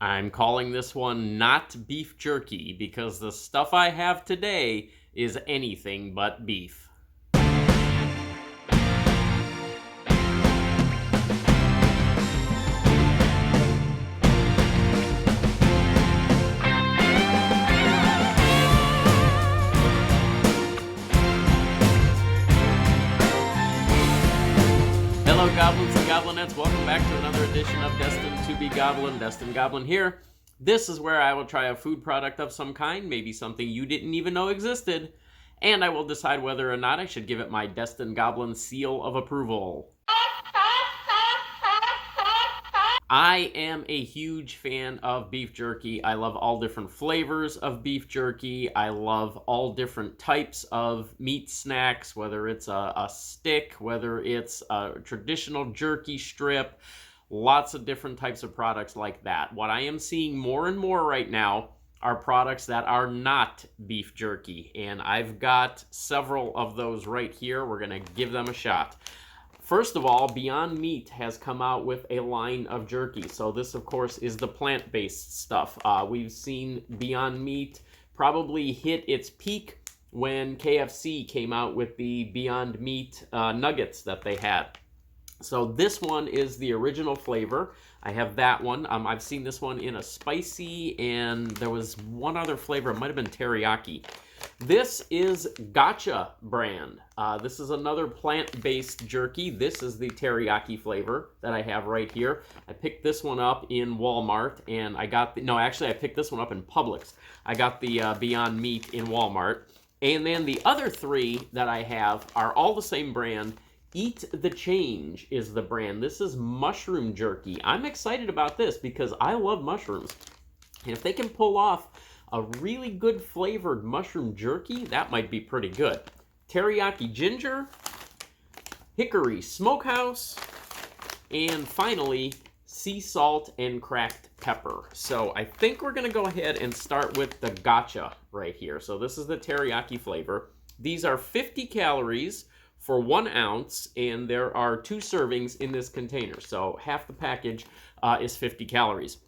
I'm calling this one not beef jerky because the stuff I have today is anything but beef. Hello goblins and goblinettes, welcome back to another edition of Destined to be Goblin. Destined Goblin here. This is where I will try a food product of some kind, maybe something you didn't even know existed, and I will decide whether or not I should give it my Destined Goblin seal of approval. I am a huge fan of beef jerky. I love all different flavors of beef jerky. I love all different types of meat snacks, whether it's a stick, whether it's a traditional jerky strip, lots of different types of products like that. What I am seeing more and more right now are products that are not beef jerky, and I've got several of those right here. We're going to give them a shot. First of all, Beyond Meat has come out with a line of jerky. So this, of course, is the plant-based stuff. We've seen Beyond Meat probably hit its peak when KFC came out with the Beyond Meat nuggets that they had. So this one is the original flavor. I have that one. I've seen this one in a spicy, and there was one other flavor. It might have been teriyaki. This is Gotcha brand. This is another plant-based jerky. This is the teriyaki flavor that I have right here. I picked this one up in Walmart, and I got I picked this one up in Publix. I got the Beyond Meat in Walmart. And then the other three that I have are all the same brand. Eat the Change is the brand. This is mushroom jerky. I'm excited about this because I love mushrooms. And if they can pull off a really good flavored mushroom jerky, that might be pretty good. Teriyaki ginger, hickory smokehouse, and finally, sea salt and cracked pepper. So I think we're gonna go ahead and start with the Gotcha right here. So this is the teriyaki flavor. These are 50 calories for 1 ounce, and there are 2 servings in this container. So half the package is 50 calories.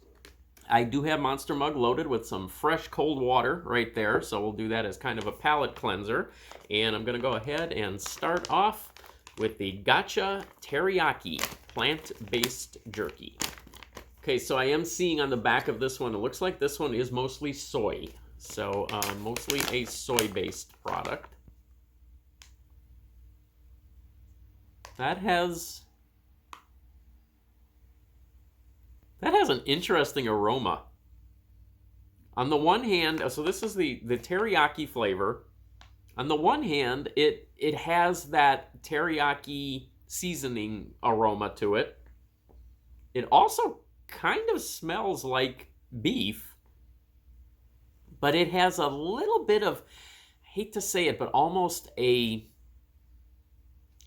I do have Monster Mug loaded with some fresh cold water right there, so we'll do that as kind of a palate cleanser. And I'm going to go ahead and start off with the Gotcha Teriyaki Plant-based Jerky. Okay, so I am seeing on the back of this one, it looks like this one is mostly soy. So mostly a soy-based product. That has an interesting aroma. On the one hand, so this is the teriyaki flavor. On the one hand, it has that teriyaki seasoning aroma to it. It also kind of smells like beef, but it has a little bit of, I hate to say it, but almost a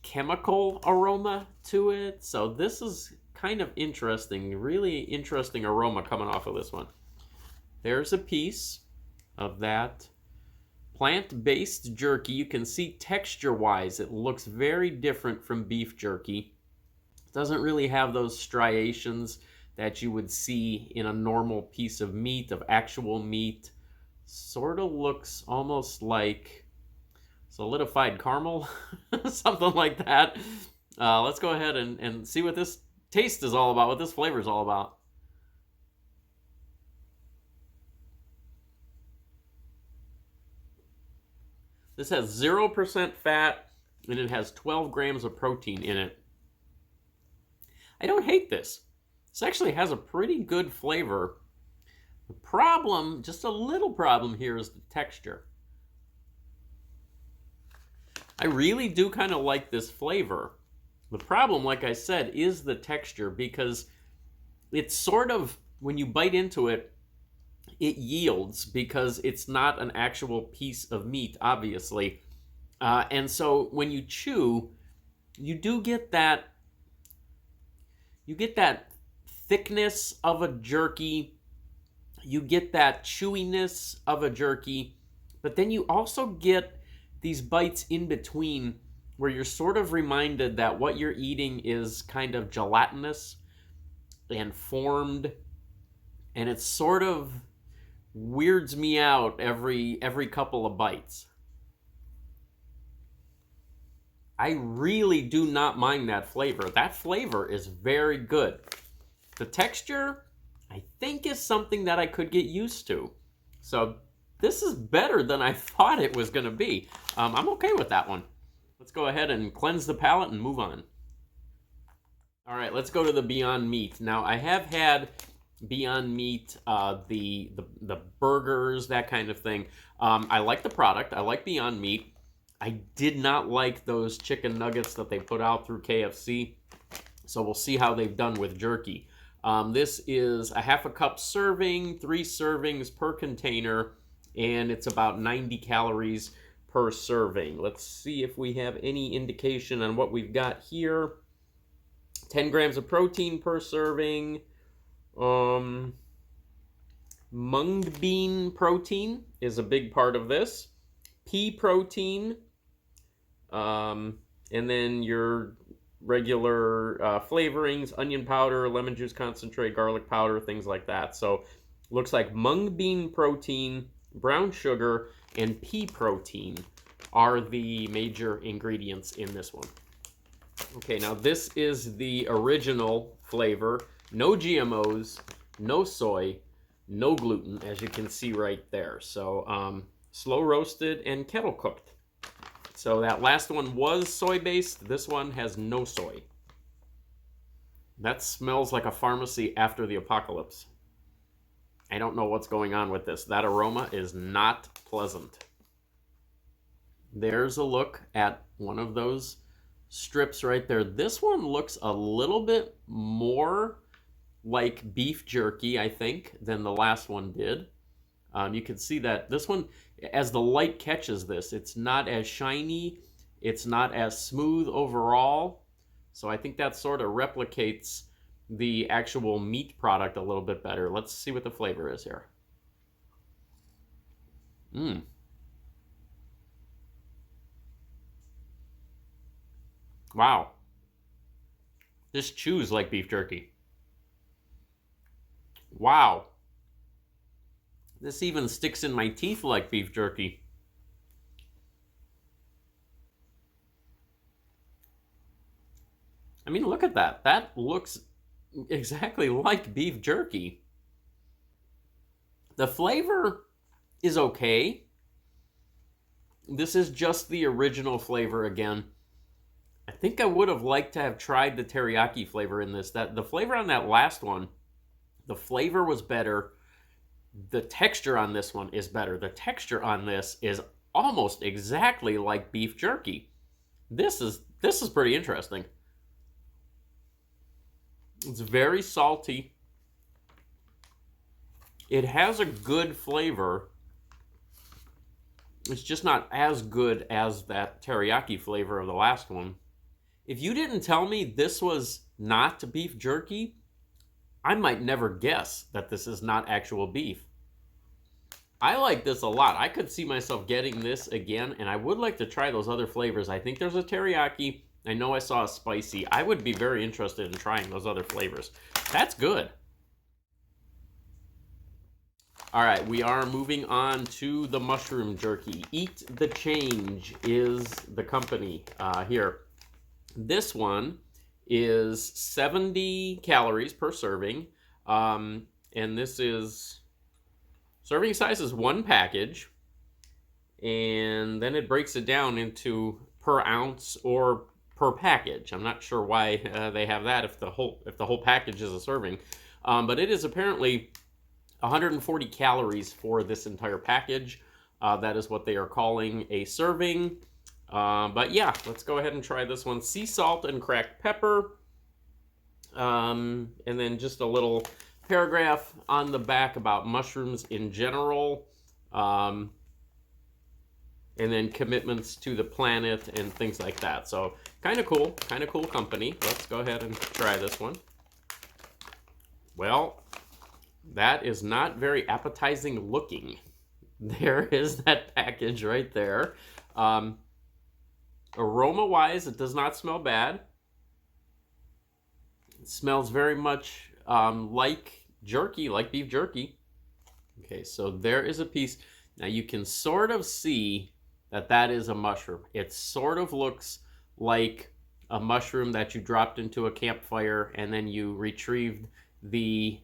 chemical aroma to it. So this is kind of interesting, really interesting aroma coming off of this one. There's a piece of that plant-based jerky. You can see texture-wise, it looks very different from beef jerky. It doesn't really have those striations that you would see in a normal piece of meat, of actual meat. Sort of looks almost like solidified caramel, something like that. Let's go ahead and see what this taste is all about, what this flavor is all about. This has 0% fat, and it has 12 grams of protein in it. I don't hate this. This actually has a pretty good flavor. The problem, just a little problem here, is the texture. I really do kind of like this flavor. The problem, like I said, is the texture, because it's sort of, when you bite into it, it yields because it's not an actual piece of meat, obviously. And so when you chew, you do get that, thickness of a jerky, you get that chewiness of a jerky, but then you also get these bites in between where you're sort of reminded that what you're eating is kind of gelatinous and formed and it sort of weirds me out every couple of bites. I really do not mind that flavor. That flavor is very good. The texture, I think, is something that I could get used to. So this is better than I thought it was going to be. I'm okay with that one. Let's go ahead and cleanse the palate and move on. All right, let's go to the Beyond Meat. Now, I have had Beyond Meat, the burgers, that kind of thing. I like the product. I like Beyond Meat. I did not like those chicken nuggets that they put out through KFC. So we'll see how they've done with jerky. This is a half a cup serving, 3 servings per container, and it's about 90 calories per serving. Let's see if we have any indication on what we've got here. 10 grams of protein per serving. Mung bean protein is a big part of this. Pea protein. And then your regular flavorings, onion powder, lemon juice concentrate, garlic powder, things like that. So looks like mung bean protein, brown sugar, and pea protein are the major ingredients in this one. Okay, now this is the original flavor. No GMOs, no soy, no gluten, as you can see right there. So slow roasted and kettle cooked. So that last one was soy-based. This one has no soy. That smells like a pharmacy after the apocalypse. I don't know what's going on with this. That aroma is not pleasant. There's a look at one of those strips right there. This one looks a little bit more like beef jerky, I think, than the last one did. You can see that this one, as the light catches this, it's not as shiny, it's not as smooth overall. So I think that sort of replicates the actual meat product a little bit better. Let's see what the flavor is here. Wow. This chews like beef jerky. Wow. This even sticks in my teeth like beef jerky. I mean, look at that. That looks exactly like beef jerky. The flavor is okay. This is just the original flavor again. I think I would have liked to have tried the teriyaki flavor in this. The flavor on that last one, the flavor was better. The texture on this one is better. The texture on this is almost exactly like beef jerky. This is pretty interesting. It's very salty. It has a good flavor. It's just not as good as that teriyaki flavor of the last one. If you didn't tell me this was not beef jerky, I might never guess that this is not actual beef. I like this a lot. I could see myself getting this again, and I would like to try those other flavors. I think there's a teriyaki. I know I saw a spicy. I would be very interested in trying those other flavors. That's good. All right, we are moving on to the mushroom jerky. Eat the Change is the company here. This one is 70 calories per serving, and this is serving size is 1 package, and then it breaks it down into per ounce or per package. I'm not sure why they have that if the whole package is a serving, but it is apparently 140 calories for this entire package. That is what they are calling a serving. But yeah, let's go ahead and try this one. Sea salt and cracked pepper. And then just a little paragraph on the back about mushrooms in general. And then commitments to the planet and things like that. So kind of cool company. Let's go ahead and try this one. Well, that is not very appetizing looking. There is that package right there. Aroma-wise, it does not smell bad. It smells very much like jerky, like beef jerky. Okay, so there is a piece. Now you can sort of see that that is a mushroom. It sort of looks like a mushroom that you dropped into a campfire and then you retrieved the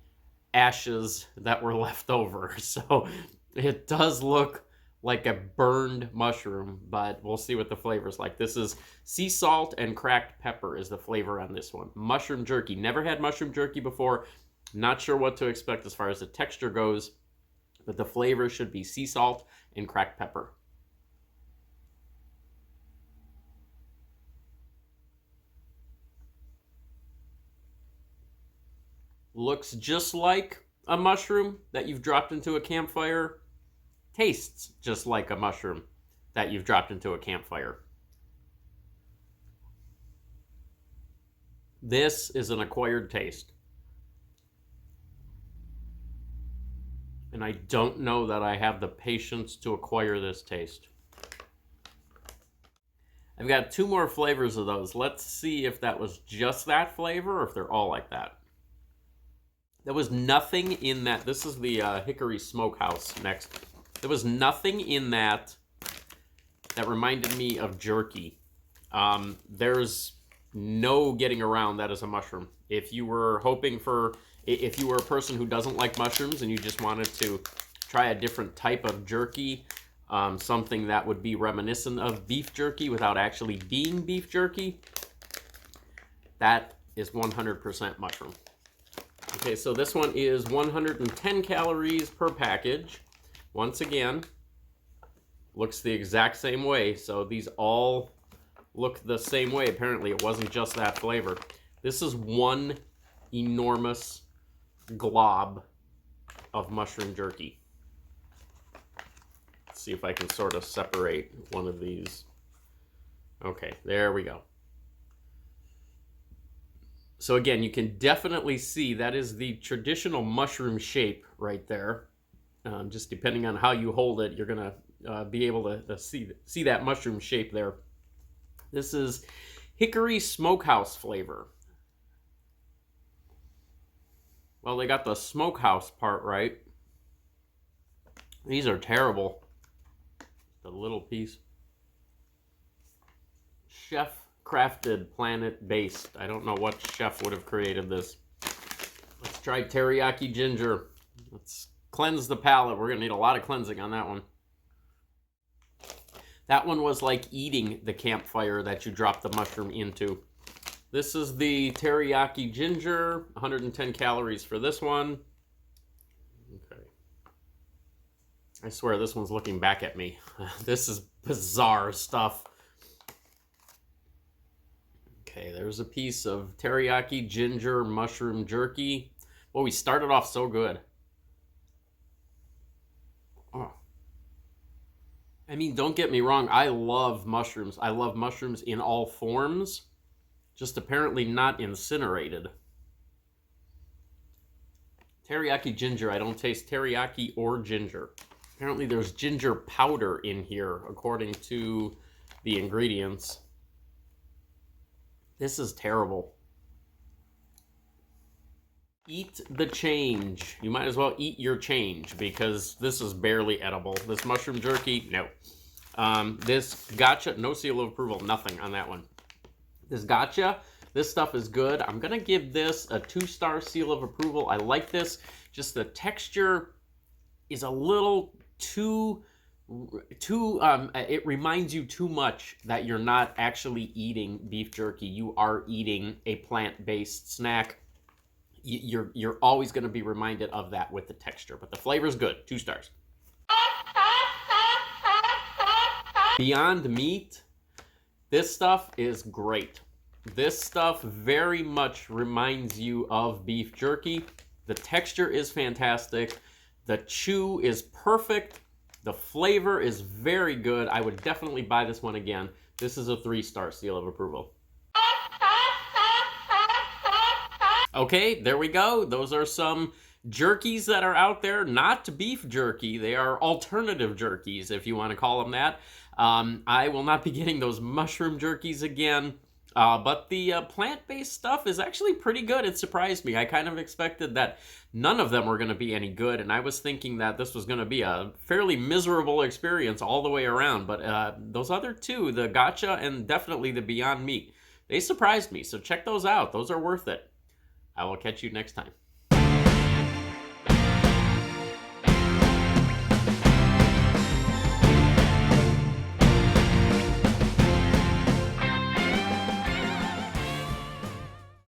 ashes that were left over. So it does look like a burned mushroom, but we'll see what the flavor's like. This is sea salt and cracked pepper is the flavor on this one. Mushroom jerky. Never had mushroom jerky before. Not sure what to expect as far as the texture goes, but the flavor should be sea salt and cracked pepper. Looks just like a mushroom that you've dropped into a campfire. Tastes just like a mushroom that you've dropped into a campfire. This is an acquired taste. And I don't know that I have the patience to acquire this taste. I've got 2 more flavors of those. Let's see if that was just that flavor or if they're all like that. There was nothing in that. This is the Hickory Smokehouse next. There was nothing in that that reminded me of jerky. There's no getting around that as a mushroom. If you were hoping for, if you were a person who doesn't like mushrooms and you just wanted to try a different type of jerky, something that would be reminiscent of beef jerky without actually being beef jerky, that is 100% mushroom. Okay, so this one is 110 calories per package. Once again, looks the exact same way. So these all look the same way. Apparently it wasn't just that flavor. This is one enormous glob of mushroom jerky. Let's see if I can sort of separate one of these. Okay, there we go. So again, you can definitely see that is the traditional mushroom shape right there. Just depending on how you hold it, you're going to be able to see that mushroom shape there. This is Hickory Smokehouse flavor. Well, they got the smokehouse part right. These are terrible. The little piece. Chef crafted plant-based. I don't know what chef would have created this. Let's try teriyaki ginger. Let's cleanse the palate. We're gonna need a lot of cleansing on that one. That one was like eating the campfire that you dropped the mushroom into. This is the teriyaki ginger, 110 calories for this one. Okay. I swear this one's looking back at me. This is bizarre stuff. Okay, there's a piece of teriyaki ginger mushroom jerky. Well, we started off so good. Oh. I mean, don't get me wrong. I love mushrooms. I love mushrooms in all forms. Just apparently not incinerated. Teriyaki ginger. I don't taste teriyaki or ginger. Apparently there's ginger powder in here, according to the ingredients. This is terrible. Eat the change. You might as well eat your change because this is barely edible. This mushroom jerky, no. This gotcha, no seal of approval, nothing on that one. This gotcha, this stuff is good. I'm gonna give this a 2-star seal of approval. I like this. Just the texture is a little too it reminds you too much that you're not actually eating beef jerky. You are eating a plant-based snack. You're always going to be reminded of that with the texture, but the flavor is good. 2 stars. Beyond Meat. This stuff is great. This stuff very much reminds you of beef jerky. The texture is fantastic. The chew is perfect. The flavor is very good. I would definitely buy this one again. This is a 3-star seal of approval. Okay, there we go. Those are some jerkies that are out there. Not beef jerky. They are alternative jerkies, if you want to call them that. I will not be getting those mushroom jerkies again. But the plant-based stuff is actually pretty good. It surprised me. I kind of expected that none of them were going to be any good, and I was thinking that this was going to be a fairly miserable experience all the way around. But those other two, the Gotcha and definitely the Beyond Meat, they surprised me. So check those out. Those are worth it. I will catch you next time.